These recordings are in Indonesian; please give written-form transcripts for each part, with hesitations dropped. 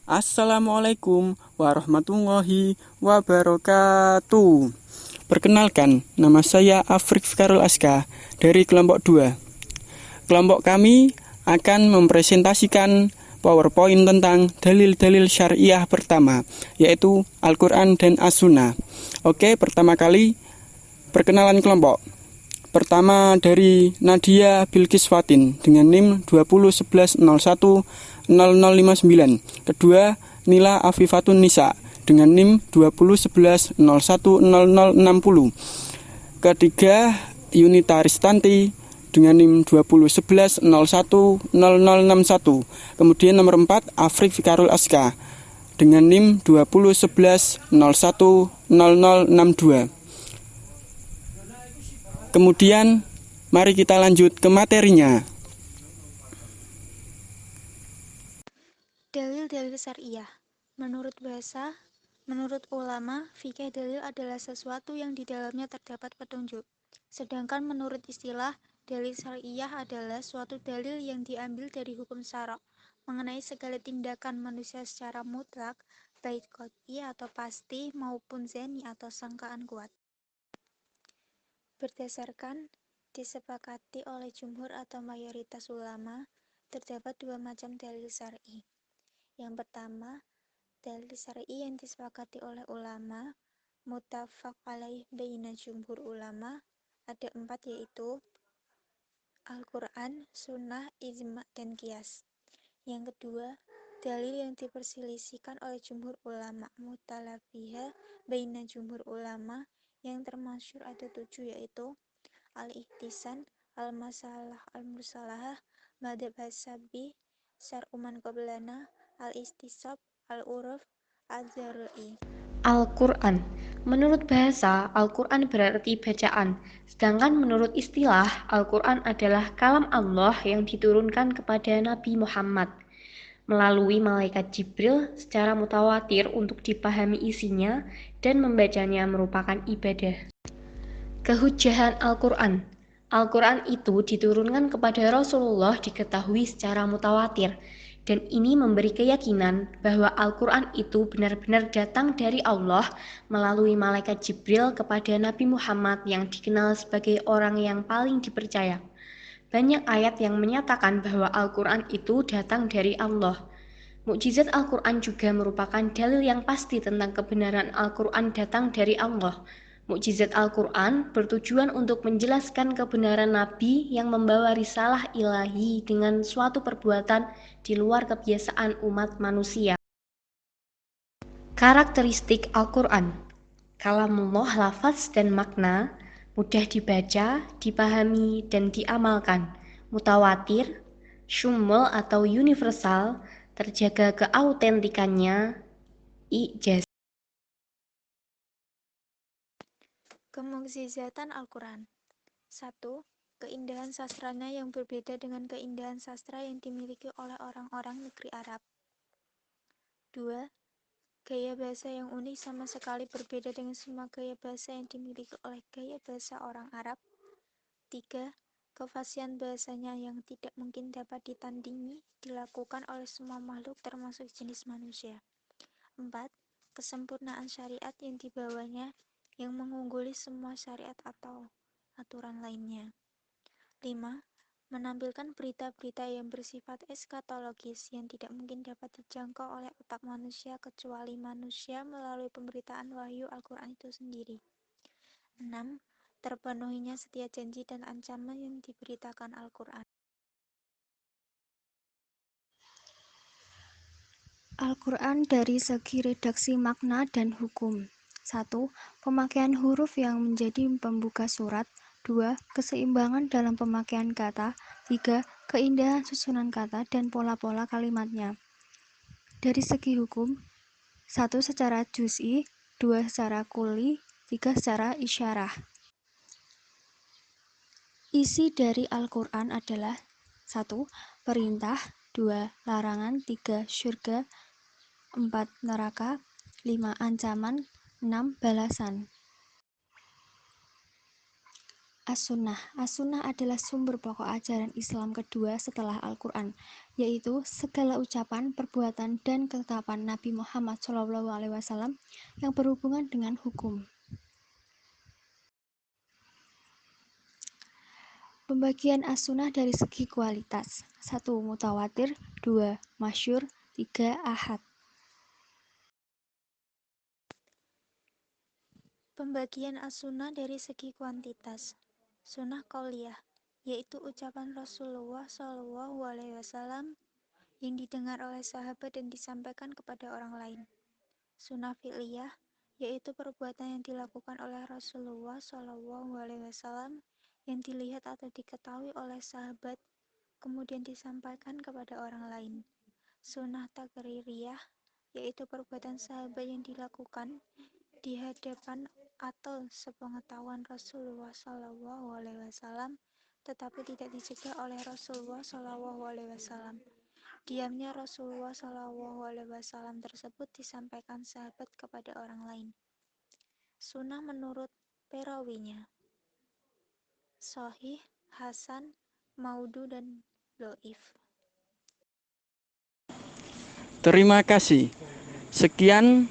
Assalamualaikum warahmatullahi wabarakatuh. Perkenalkan, nama saya Afrik Fikarul Aska dari kelompok 2. Kelompok kami akan mempresentasikan PowerPoint tentang dalil-dalil syariah pertama, yaitu Al-Quran dan As-Sunnah. Oke, pertama kali perkenalan kelompok. Pertama dari Nadia Bilqis Fatin dengan NIM 2011010059. Kedua, Nila Afifatun Nisa dengan NIM 2011010060. Ketiga, Yunita Ristanti dengan NIM 2011010061. Kemudian nomor 4, Afrik Fikarul Aska dengan NIM 2011010062. Kemudian, mari kita lanjut ke materinya. Dalil-dalil syariah. Menurut ulama, fikih dalil adalah sesuatu yang di dalamnya terdapat petunjuk. Sedangkan menurut istilah, dalil syariah adalah suatu dalil yang diambil dari hukum syara' mengenai segala tindakan manusia secara mutlak, baik qot'i atau pasti maupun zani atau sangkaan kuat. Berdasarkan disepakati oleh jumhur atau mayoritas ulama, terdapat dua macam dalil syar'i. Yang pertama, dalil syar'i yang disepakati oleh ulama, muttafaq alaih baina jumhur ulama, ada 4, yaitu Al-Quran, Sunnah, Ijma', dan Qiyas. Yang kedua, dalil yang diperselisihkan oleh jumhur ulama, mukhtalafiyah baina jumhur ulama, yang termasyhur ada 7, yaitu Al-Ihtisan, Al-Masalah, Al-Mursalah, Madhab Hasabi, Syar'uman Qablana, Al-Istisab, Al-Uruf, Al-Zar'i. Al-Quran. Menurut bahasa, Al-Quran berarti bacaan. Sedangkan menurut istilah, Al-Quran adalah kalam Allah yang diturunkan kepada Nabi Muhammad melalui malaikat Jibril secara mutawatir untuk dipahami isinya, dan membacanya merupakan ibadah. Kehujahan Al-Quran. Al-Quran itu diturunkan kepada Rasulullah diketahui secara mutawatir, dan ini memberi keyakinan bahwa Al-Quran itu benar-benar datang dari Allah melalui malaikat Jibril kepada Nabi Muhammad yang dikenal sebagai orang yang paling dipercaya. Banyak ayat yang menyatakan bahwa Al-Quran itu datang dari Allah. Mukjizat Al-Quran juga merupakan dalil yang pasti tentang kebenaran Al-Quran datang dari Allah. Mukjizat Al-Quran bertujuan untuk menjelaskan kebenaran Nabi yang membawa risalah ilahi dengan suatu perbuatan di luar kebiasaan umat manusia. Karakteristik Al-Quran. Kalamullah lafaz dan makna, mudah dibaca, dipahami, dan diamalkan, mutawatir, syumul atau universal, terjaga keautentikannya, ijaz. Kemukjizatan Al-Quran. 1. Keindahan sastranya yang berbeda dengan keindahan sastra yang dimiliki oleh orang-orang negeri Arab. 2. Gaya bahasa yang unik sama sekali berbeda dengan semua gaya bahasa yang dimiliki oleh gaya bahasa orang Arab. 3. Kefasihan bahasanya yang tidak mungkin dapat ditandingi dilakukan oleh semua makhluk termasuk jenis manusia. 4. Kesempurnaan syariat yang dibawanya yang mengungguli semua syariat atau aturan lainnya. 5. Menampilkan berita-berita yang bersifat eskatologis yang tidak mungkin dapat dijangkau oleh otak manusia kecuali manusia melalui pemberitaan wahyu Al-Quran itu sendiri. 6. Terpenuhinya setia janji dan ancaman yang diberitakan Al-Quran. Al-Quran dari segi redaksi makna dan hukum. 1. Pemakaian huruf yang menjadi pembuka surat. 2. Keseimbangan dalam pemakaian kata. 3. Keindahan susunan kata dan pola-pola kalimatnya. Dari segi hukum, 1. Secara juz'i, 2. Secara kulli, 3. Secara isyarah. Isi dari Al-Quran adalah 1. Perintah, 2. Larangan, 3. Syurga, 4. Neraka, 5. Ancaman, 6. Balasan. As-Sunnah. As-Sunnah adalah sumber pokok ajaran Islam kedua setelah Al-Quran, yaitu segala ucapan, perbuatan, dan ketetapan Nabi Muhammad SAW yang berhubungan dengan hukum. Pembagian As-Sunnah dari segi kualitas. 1. Mutawatir. 2. Masyhur. 3. Ahad. Pembagian as-sunnah dari segi kuantitas. Sunnah qauliyah, yaitu ucapan Rasulullah SAW yang didengar oleh sahabat dan disampaikan kepada orang lain. Sunnah fi'liyah, yaitu perbuatan yang dilakukan oleh Rasulullah SAW yang dilihat atau diketahui oleh sahabat kemudian disampaikan kepada orang lain. Sunnah taqririyah, yaitu perbuatan sahabat yang dilakukan di hadapan atau sepengetahuan Rasulullah SAW, tetapi tidak dicegah oleh Rasulullah SAW. Diamnya Rasulullah SAW tersebut disampaikan sahabat kepada orang lain. Sunnah menurut perawinya, sahih, hasan, maudhu, dan dhaif. Terima kasih. Sekian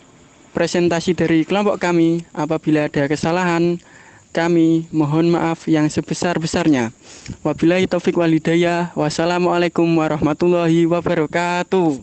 presentasi dari kelompok kami. Apabila ada kesalahan, kami mohon maaf yang sebesar-besarnya. Wabillahi taufik wal hidayah. Wassalamualaikum warahmatullahi wabarakatuh.